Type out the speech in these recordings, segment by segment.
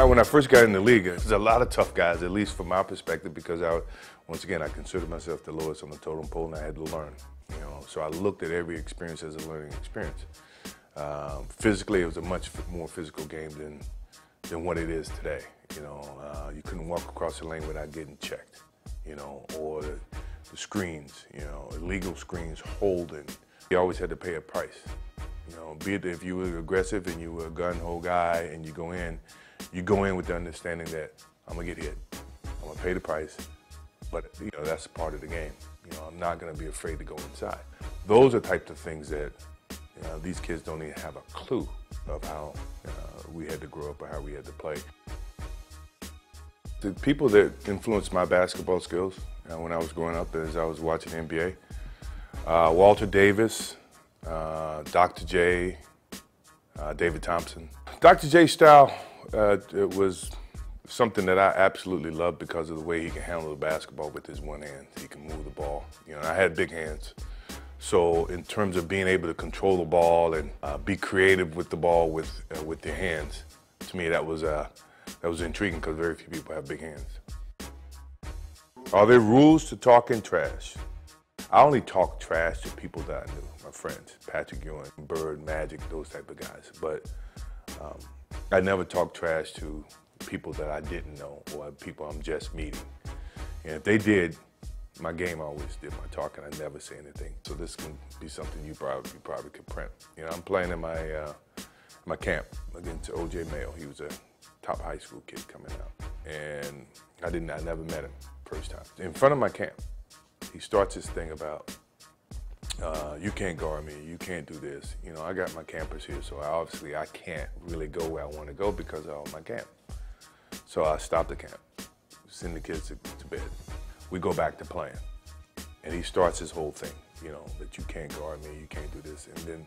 When I first got in the league, there's a lot of tough guys, at least from my perspective, because once again, I considered myself the lowest on the totem pole, and I had to learn. So I looked at every experience as a learning experience. Physically, it was a much more physical game than what it is today. You couldn't walk across the lane without getting checked. Or the screens, illegal screens, holding. You always had to pay a price. Be it if you were aggressive and you were a gun-ho guy and you go in with the understanding that I'm gonna get hit, I'm gonna pay the price, but that's part of the game. I'm not gonna be afraid to go inside. Those are types of things that these kids don't even have a clue of how we had to grow up or how we had to play. The people that influenced my basketball skills when I was growing up, as I was watching NBA, Walter Davis, Dr. J, David Thompson. Dr. J's style, it was something that I absolutely loved because of the way he can handle the basketball with his one hand. He can move the ball. I had big hands. So in terms of being able to control the ball and be creative with the ball with your hands, to me that was intriguing because very few people have big hands. Are there rules to talking trash? I only talk trash to people that I knew, my friends, Patrick Ewing, Bird, Magic, those type of guys. But I never talk trash to people that I didn't know or people I'm just meeting. And if they did, my game always did my talking. I never say anything. So this can be something you probably could print. I'm playing in my camp against O.J. Mayo. He was a top high school kid coming out, and I never met him first time. In front of my camp, he starts this thing about, you can't guard me, you can't do this. I got my campers here, so obviously I can't really go where I want to go because of my camp. So I stop the camp, send the kids to bed. We go back to playing, and he starts his whole thing, that you can't guard me, you can't do this. And then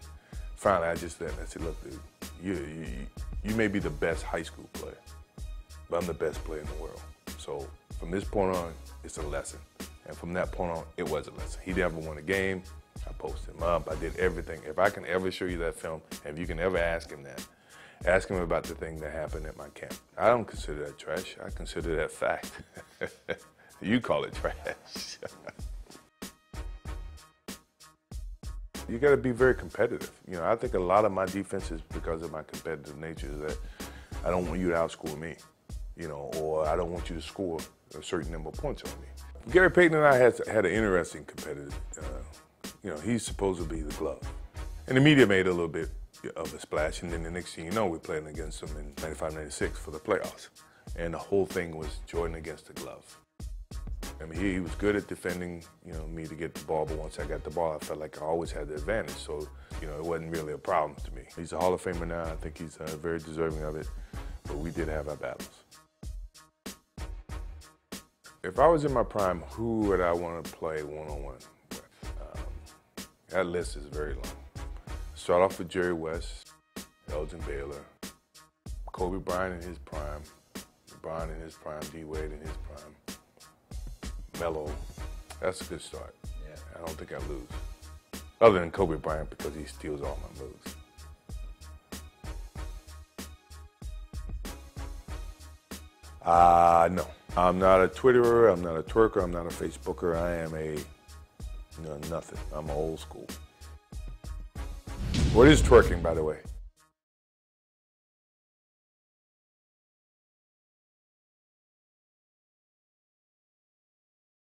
finally I just let him, I said, look, dude, you may be the best high school player, but I'm the best player in the world. So from this point on, it's a lesson. And from that point on, it was a lesson. He never won a game. I posted him up. I did everything. If I can ever show you that film, if you can ever ask him that, ask him about the thing that happened at my camp. I don't consider that trash. I consider that fact. You call it trash. You got to be very competitive. I think a lot of my defense is because of my competitive nature, is that I don't want you to outscore me, or I don't want you to score a certain number of points on me. Gary Payton and I had an interesting competitive, he's supposed to be the glove. And the media made a little bit of a splash, and then the next thing you know, we're playing against him in 95-96 for the playoffs. And the whole thing was Jordan against the glove. I mean, he was good at defending, me to get the ball, but once I got the ball, I felt like I always had the advantage, so, it wasn't really a problem to me. He's a Hall of Famer now. I think he's very deserving of it, but we did have our battles. If I was in my prime, who would I want to play one-on-one with? That list is very long. Start off with Jerry West, Elgin Baylor, Kobe Bryant in his prime, LeBron in his prime, D-Wade in his prime, Melo. That's a good start. Yeah. I don't think I lose. Other than Kobe Bryant, because he steals all my moves. No. I'm not a Twitterer, I'm not a twerker, I'm not a Facebooker. I am nothing. I'm old school. What is twerking, by the way?